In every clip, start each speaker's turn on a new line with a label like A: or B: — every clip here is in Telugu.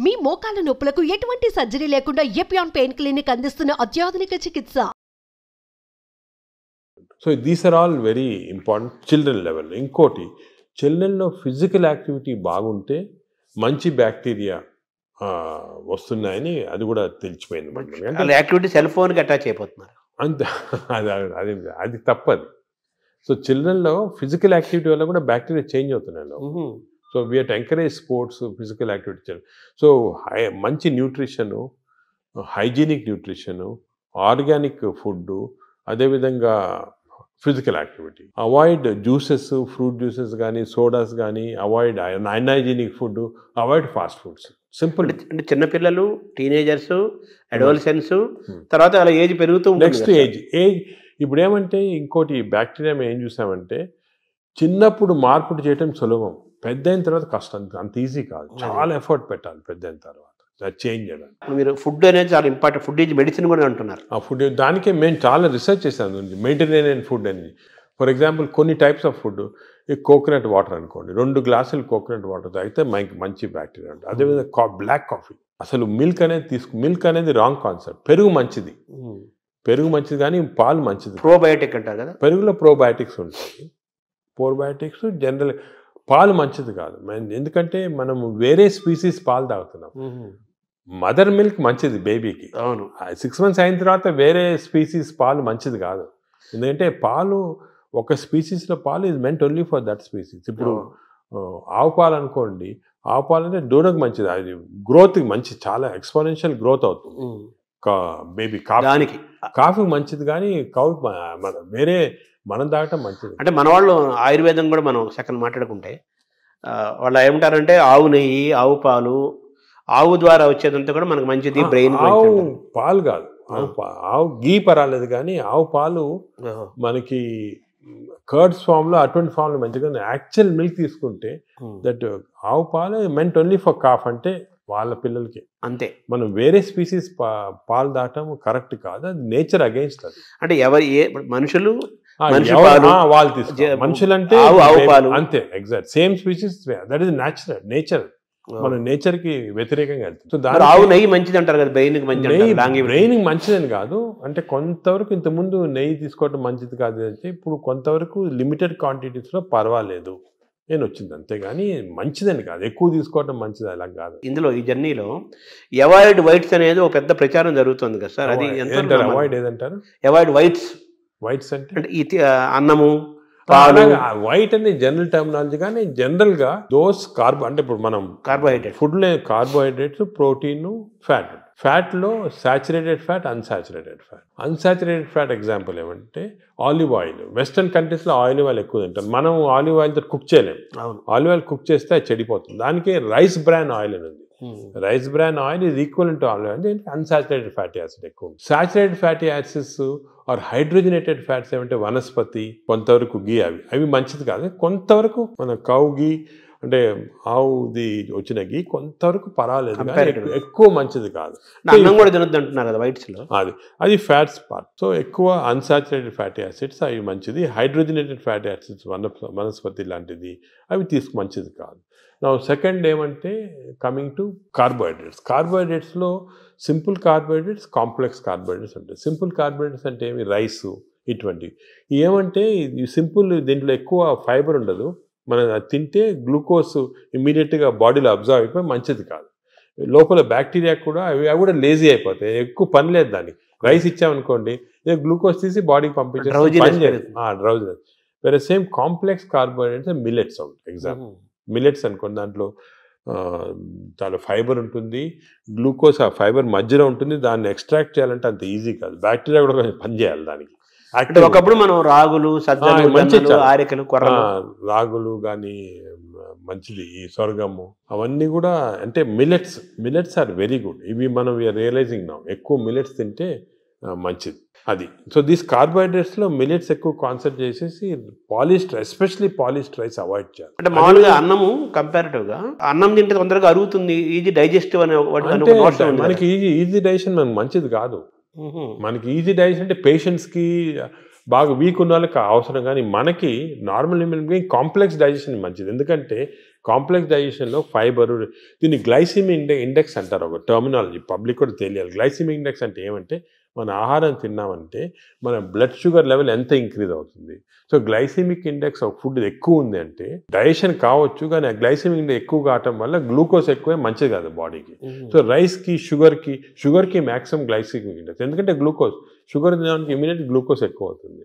A: మీ మోకాళ్ళ నొప్పులకు ఎటువంటి సర్జరీ లేకుండా ఎపియాన్ పెయిన్ క్లినిక్ అందిస్తున్న అత్యాధునిక చికిత్స.
B: So these are all very important children level. ఇంకోటి, చిల్డ్రన్లో ఫిజికల్ యాక్టివిటీ బాగుంటే మంచి బ్యాక్టీరియా వస్తున్నాయని అది కూడా తెలిసిపోయింది మనకి.
C: యాక్టివిటీ సెల్ ఫోన్కి అటాచ్ అయిపోతున్నారు
B: అంతే. అది అది తప్పది. సో చిల్డ్రన్లో ఫిజికల్ యాక్టివిటీ వల్ల కూడా బ్యాక్టీరియా చేంజ్ అవుతున్నాయి. So we to encourage sports, physical activity. So మంచి nutrition, hygienic nutrition, organic food, అదేవిధంగా physical activity. Avoid juices, fruit juices కానీ, సోడాస్ కానీ, avoid unhygienic food, avoid fast foods. Simple.
C: అంటే చిన్నపిల్లలు, టీనేజర్స్, అడోలసెన్స్, తర్వాత అలా ఏజ్ పెరుగుతూ
B: నెక్స్ట్ ఏజ్ ఇప్పుడు ఏమంటే ఇంకోటి బ్యాక్టీరియా ఏం చూసామంటే చిన్నప్పుడు మార్పులు చేయటం సులభం, పెద్ద అయిన తర్వాత కష్టం. అంత ఈజీ కాదు, చాలా ఎఫర్ట్ పెట్టాలి పెద్ద అయిన తర్వాత చేంజ్ చేయడానికి.
C: మీరు ఫుడ్ అనేది చాలా ఇంపార్టెంట్. ఫుడ్ ఈజ్ మెడిసిన్ కూడా అంటున్నారు.
B: ఆ ఫుడ్ దానికే మేము చాలా రీసెర్చ్ చేసాము, మెడిటరేనియన్ ఫుడ్ అని. ఫర్ ఎగ్జాంపుల్ కొన్ని టైప్స్ ఆఫ్ ఫుడ్, ఈ కోకోనట్ వాటర్ అనుకోండి, 2 గ్లాసులు కోకోనట్ వాటర్ తాగితే మంచి బ్యాక్టీరియా ఉంటుంది. అదేవిధంగా బ్లాక్ కాఫీ. అసలు మిల్క్ అనేది రాంగ్ కాన్సెప్ట్. పెరుగు మంచిది కానీ పాలు మంచిది.
C: ప్రోబయోటిక్ అంటారు కదా,
B: పెరుగులో ప్రోబయోటిక్స్ ఉంటాయి. ప్రోబయోటిక్స్ జనరల్, పాలు మంచిది కాదు. ఎందుకంటే మనం వేరే స్పీసీస్ పాలు తాగుతున్నాం. మదర్ మిల్క్ మంచిది బేబీకి.
C: అవును.
B: 6 months అయిన తర్వాత వేరే స్పీసీస్ పాలు మంచిది కాదు. ఎందుకంటే పాలు ఒక స్పీసీస్లో పాలు is meant only for that species. ఇప్పుడు ఆవు పాలు అనుకోండి, ఆవు పాలు అంటే దూడకు మంచిది, అది గ్రోత్కి మంచిది, చాలా ఎక్స్పోనెన్షియల్ గ్రోత్ అవుతుంది బేబీ. కాఫీ మంచిది కానీ వేరే మనం తాగటం మంచిది.
C: అంటే మన వాళ్ళు ఆయుర్వేదం కూడా మనం సెకండ్ మాట్లాడుకుంటే వాళ్ళు ఏమంటారంటే ఆవు నెయ్యి, ఆవు పాలు, ఆవు ద్వారా వచ్చేదంతా కూడా మనకు మంచిది, బ్రెయిన్.
B: ఆవు పాలు కాదు, ఆవు గీ పర్వాలేదు కానీ ఆవు పాలు మనకి కర్డ్స్ ఫామ్లో అటువంటి ఫామ్లో మంచిగా. యాక్చువల్ మిల్క్ తీసుకుంటే దట్ ఆవు పాలు మెంట్ ఓన్లీ ఫర్ కాఫ్, అంటే వాళ్ళ పిల్లలకి
C: అంతే.
B: మనం వేరే స్పీసీస్ పాలు దాటం కరెక్ట్ కాదు, అది నేచర్ అగెయిన్స్ట్. అది
C: అంటే మనుషులు
B: వాళ్ళు తీసుకో, మనుషులంటే అంతే, exact same species, that is nature. మన నేచర్ కి వ్యతిరేకంగా వెళ్తుంది.
C: ఆవు నెయ్యి మంచిది అంటారు కదా,
B: బ్రెయిన్ మంచిదని కాదు, అంటే కొంతవరకు ఇంతకుముందు నెయ్యి తీసుకోవడం మంచిది కాదు అంటే ఇప్పుడు కొంతవరకు లిమిటెడ్ క్వాంటిటీస్లో పర్వాలేదు నేను వచ్చింది, అంతేగాని మంచిదని కాదు, ఎక్కువ తీసుకోవడం మంచిది అలా కాదు.
C: ఇందులో ఈ జర్నీలో అవాయిడ్ వైట్స్ అనేది ఒక పెద్ద ప్రచారం జరుగుతుంది కదా సార్, అది
B: అవాయిడ్ ఏదంటారు?
C: అవాయిడ్ వైట్స్ అంటే అన్నము,
B: వైట్ అనేది జనరల్ టర్మినాలజీ, కానీ జనరల్ గా దోస్ అంటే ఇప్పుడు మనం ఫుడ్ లో కార్బోహైడ్రేట్స్, ప్రోటీన్, ఫ్యాట్ లో saturated fat, unsaturated fat example ఏమంటే ఆలివ్ ఆయిల్. వెస్టర్న్ కంట్రీస్ లో ఆలివ్ ఆయిల్ ఎక్కువ తింటాం, మనం ఆలివ్ ఆయిల్ తో కుక్ చేయలేము. ఆలివ్ ఆయిల్ కుక్ చేస్తే అది చెడిపోతుంది. దానికి రైస్ బ్రాన్ ఆయిల్ అని ఉంది. Rice bran oil is equal to olive oil. దీనికి అన్సాచురేటెడ్ ఫ్యాటీ యాసిడ్ ఎక్కువ. Saturated fatty acids are hydrogenated fats ఏమంటే వనస్పతి, కొంతవరకు గీ, అవి మంచిది కాదు. కొంతవరకు మన కౌ గీ అంటే ఆవుది వచ్చిన గీ కొంతవరకు పర్వాలేదు, ఎక్కువ మంచిది కాదు.
C: అన్నం కూడా తినొద్దు అంటున్నారు కదా వైట్స్ లో,
B: అది ఫ్యాట్స్ పార్ట్. సో ఎక్కువ అన్సాచురేటెడ్ ఫ్యాటీ యాసిడ్స్ అవి మంచిది. హైడ్రోజనేటెడ్ ఫ్యాటీ యాసిడ్స్ వనస్పతి లాంటిది అవి మంచిది కాదు. నా సెకండ్ ఏమంటే కమింగ్ టు కార్బోహైడ్రేట్స్లో సింపుల్ కార్బోహైడ్రేట్స్, కాంప్లెక్స్ కార్బోహైడ్రేట్స్ ఉంటాయి. సింపుల్ కార్బోహైడ్రేట్స్ అంటే ఏమి, రైసు ఇటువంటివి. ఏమంటే సింపుల్, దీంట్లో ఎక్కువ ఫైబర్ ఉండదు. మనం తింటే గ్లూకోజ్ ఇమ్మీడియట్గా బాడీలో అబ్జర్వ్ అయిపోయి మంచిది కాదు. లోపల బ్యాక్టీరియా కూడా అవి కూడా లేజీ అయిపోతాయి, ఎక్కువ పని లేదు దానికి. రైస్ ఇచ్చామనుకోండి, గ్లూకోజ్ తీసి బాడీకి పంపించే డ్రౌజినెస్. వేరే same complex carbohydrates millets example. Millets అనుకోండి, దాంట్లో చాలా ఫైబర్ ఉంటుంది, గ్లూకోజ్ ఆ ఫైబర్ మధ్యలో ఉంటుంది. దాన్ని ఎక్స్ట్రాక్ట్ చేయాలంటే అంత ఈజీ కాదు, బ్యాక్టీరియా కూడా కొంచెం పని చేయాలి దానికి.
C: ఒకప్పుడు మనం రాగులు,
B: రాగులు కానీ మంచిది, ఈ సొరగము అవన్నీ కూడా అంటే మిల్లెట్స్ ఆర్ వెరీ గుడ్. ఇవి మనం రియలైజింగ్ నా ఎక్కువ మిల్లెట్స్ తింటే మంచిది అది. సో దీస్ కార్బోహైడ్రేట్స్లో మిల్లెట్స్ ఎక్కువ కాన్సన్ట్రేట్ చేసేసి polished, especially polished rice avoid చేయాలి.
C: అంటే మామూలుగా అన్నము కంపారిటివ్గా అన్నం తింటే తొందరగా అరుగుతుంది, ఈజీ డైజెస్టివ్ అనే
B: మనకి ఈజీ డైజెషన్ మనకు మంచిది కాదు. మనకి ఈజీ డైజెషన్ అంటే పేషెంట్స్కి, బాగా వీక్ ఉన్న వాళ్ళకి అవసరం, కానీ మనకి normal human being complex digestion మంచిది. ఎందుకంటే కాంప్లెక్స్ డైజెషన్లో ఫైబరు, దీన్ని గ్లైసిమిక్ ఇండెక్స్ అంటారు, ఒక టర్మినాలజీ, పబ్లిక్ కూడా తెలియాలి. గ్లైసిమిక్ ఇండెక్స్ అంటే ఏమంటే మన ఆహారం తిన్నామంటే మన బ్లడ్ షుగర్ లెవెల్ ఎంత ఇంక్రీజ్ అవుతుంది. సో గ్లైసిమిక్ ఇండెక్స్ ఒక ఫుడ్ ఎక్కువ ఉంది అంటే డైజెషన్ కావచ్చు, కానీ ఆ గ్లైసిమిక్ ఇండెక్స్ ఎక్కువ కావటం వల్ల గ్లూకోజ్ ఎక్కువే మంచిది కాదు బాడీకి. సో రైస్కి షుగర్కి మ్యాక్సిమం గ్లైసిమిక్ ఇండెక్స్, ఎందుకంటే షుగర్ తినడానికి ఇమీడియట్ గ్లూకోజ్ ఎక్కువ అవుతుంది,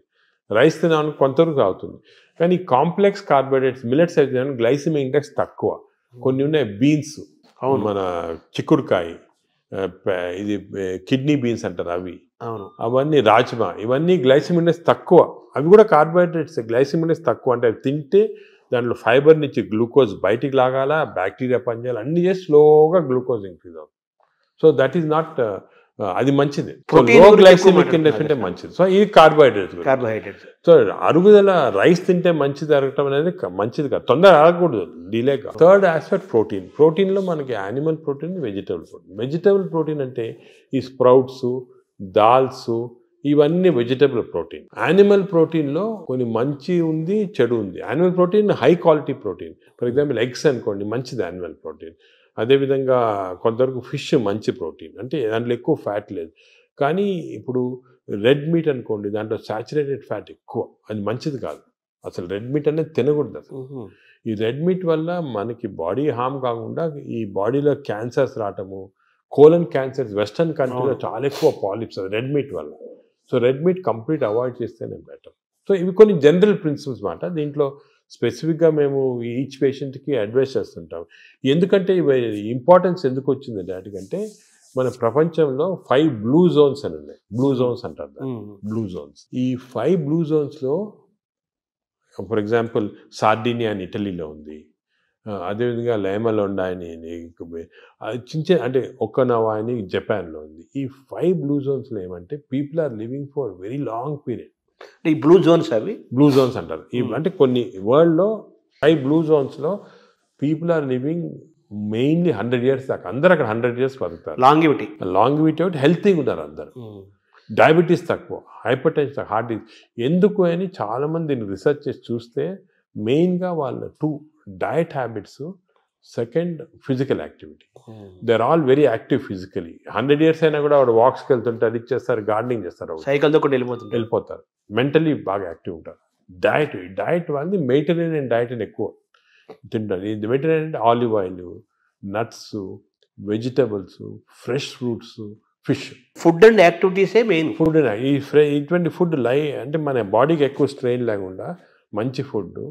B: రైస్ తినడానికి కొంతవరకు అవుతుంది. కానీ కాంప్లెక్స్ కార్బోహైడ్రేట్స్ మిల్లెట్స్ అయితే గ్లైసిమిక్ ఇండెక్స్ తక్కువ. కొన్ని ఉన్నాయి బీన్స్, మన చిక్కుడుకాయ, ఇది కిడ్నీ బీన్స్ అంటారు అవి, అవన్నీ రాజ్మా, ఇవన్నీ గ్లైసిమిక్ ఇండెక్స్ తక్కువ. అవి కూడా కార్బోహైడ్రేట్స్, గ్లైసిమిక్ ఇండెక్స్ తక్కువ. అంటే అవి తింటే దాంట్లో ఫైబర్ నుంచి గ్లూకోజ్ బయటికి లాగాల, బ్యాక్టీరియా పనిచేయాలి, అన్ని చేసి స్లోగా గ్లూకోజ్ ఇంక్రీజ్ అవుతుంది. సో దట్ ఈస్ నాట్, అది మంచిది. లో గ్లైసిమిక్ ఇండెక్స్ అంటే మంచిది. సో ఇది కార్బోహైడ్రేట్స్. సో అరుగుదల రైస్ తింటే మంచిది అరగటం అనేది మంచిది కాదు, తొందరగా అరగకూడదు, డిలేగా. Third aspect protein. ప్రోటీన్లో మనకి animal protein, vegetable protein. Vegetable protein అంటే ఈ స్ప్రౌట్స్, దాల్స్, ఇవన్నీ వెజిటబుల్ ప్రోటీన్. యానిమల్ ప్రోటీన్లో కొన్ని మంచి ఉంది, చెడు ఉంది. Animal protein high quality protein. For example eggs అనుకోండి, మంచిది యానిమల్ ప్రోటీన్. అదేవిధంగా కొంతవరకు ఫిష్ మంచి ప్రోటీన్, అంటే దాంట్లో ఎక్కువ ఫ్యాట్ లేదు. కానీ ఇప్పుడు రెడ్ మీట్ అనుకోండి, దాంట్లో సాచురేటెడ్ ఫ్యాట్ ఎక్కువ, అది మంచిది కాదు. అసలు రెడ్ మీట్ అనేది తినకూడదు అసలు. ఈ రెడ్ మీట్ వల్ల మనకి బాడీ హార్మ్ కాకుండా ఈ బాడీలో క్యాన్సర్స్ రావటము, కోలన్ క్యాన్సర్స్ వెస్టర్న్ కంట్రీలో చాలా ఎక్కువ పాలిప్స్ రెడ్ మీట్ వల్ల. So red meat complete avoid చేస్తేనే బెటర్. సో ఇవి కొన్ని జనరల్ ప్రిన్సిపల్స్ మాట. దీంట్లో స్పెసిఫిక్గా మేము ఈచ్ పేషెంట్కి అడ్వైస్ చేస్తుంటాం. ఎందుకంటే ఇవి ఇంపార్టెన్స్ ఎందుకు వచ్చింది వాటికంటే, మన ప్రపంచంలో 5 బ్లూ జోన్స్ అని ఉన్నాయి. బ్లూ జోన్స్ అంటారు, బ్లూ జోన్స్. ఈ 5 బ్లూ జోన్స్లో ఫర్ ఎగ్జాంపుల్ సార్డినియా అని ఇటలీలో ఉంది, అదేవిధంగా లైమలోండా అని చిన్న అంటే ఒక్కనవా అని జపాన్లో ఉంది. ఈ 5 బ్లూ జోన్స్లో ఏమంటే people are living for very long period.
C: ఈ బ్లూ జోన్స్, అవి
B: బ్లూ జోన్స్ అంటారు. అంటే కొన్ని వరల్డ్లో 5 బ్లూ జోన్స్లో people are living mainly 100 years దాకా. అందరూ అక్కడ 100 years బతుకుతారు. లాంగివిటీ ఒకటి, హెల్తీగా ఉన్నారు అందరు. డయాబెటీస్ తక్కువ, హైపర్ టెన్షన్ తక్కువ, హార్ట్ డిసీజ్. ఎందుకు అని చాలామంది దీన్ని రీసెర్చ్ చేసి చూస్తే మెయిన్గా వాళ్ళ 2 diet habits, second physical activity. They are all very active physically. 100 years అయినా కూడా వాడు వాక్స్కి వెళ్తుంటే అది చేస్తారు, గార్డెనింగ్ చేస్తారు,
C: సైకిల్తో కూడా వెళ్ళిపోతారు.
B: మెంటలీ బాగా యాక్టివ్ ఉంటారు. డయట్ వాళ్ళది మెడిటరేనియన్ డయట్ అని ఎక్కువ తింటారు. ఇది మెడిటరేనియన్ అంటే olive oil, nuts, vegetables, fresh fruits, fish.
C: Food and యాక్టివిటీసే మెయిన్.
B: ఫుడ్ ఇటువంటి ఫుడ్ అంటే మన బాడీకి ఎక్కువ స్ట్రెయిన్ లేకుండా మంచి ఫుడ్.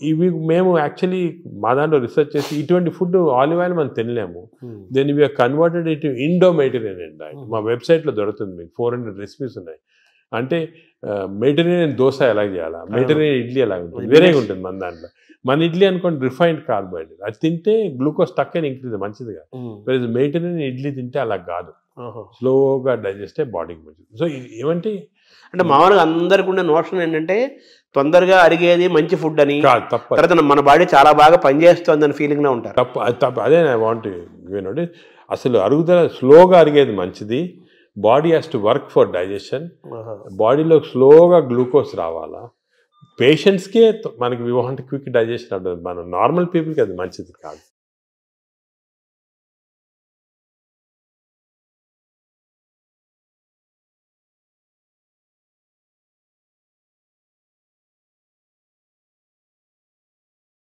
B: ఇవి మేము యాక్చువల్లీ మా దాంట్లో రీసెర్చ్ చేసి ఇటువంటి ఫుడ్ ఆలివ్ ఆయిల్ మనం తినలేము. Then we are converted it Indo Mediterranean diet. మా వెబ్సైట్లో దొరుకుతుంది, మీకు 400 రెసిపీస్ ఉన్నాయి. అంటే మెడిటరేనియన్ దోశ ఎలా చేయాలా, మెడిటరేనియన్ ఇడ్లీ ఎలా ఉంటుంది, వేరేగా ఉంటుంది మన దాంట్లో. మన ఇడ్లీ అనుకోండి రిఫైన్డ్ కార్బోహైడ్రేట్, అది తింటే గ్లూకోజ్ తక్కువ ఇంక్రీజ్ మంచిదిగా. మెడిటరేనియన్ ఇడ్లీ తింటే అలా కాదు, స్లోగా డైజెస్ట్ అయ్యి బాడీకి మంచిది. సో ఏమంటే
C: అంటే మామూలుగా అందరికి ఉండే నోషన్ ఏంటంటే తొందరగా అరిగేది మంచి ఫుడ్ అని, తర్వాత మన బాడీ చాలా బాగా పనిచేస్తుంది అని ఫీలింగ్ లో ఉంటారు.
B: తప్పు అదే ఐ వాంట్ యూనోటి. అసలు అరుగుదల స్లోగా అరిగేది మంచిది. Body has to work for digestion. బాడీలో స్లోగా గ్లూకోజ్ రావాలా. పేషెంట్స్కే మనకి వి వాంట్ క్విక్ డైజెషన్ ఉంటుంది, మన నార్మల్ పీపుల్కి అది మంచిది కాదు.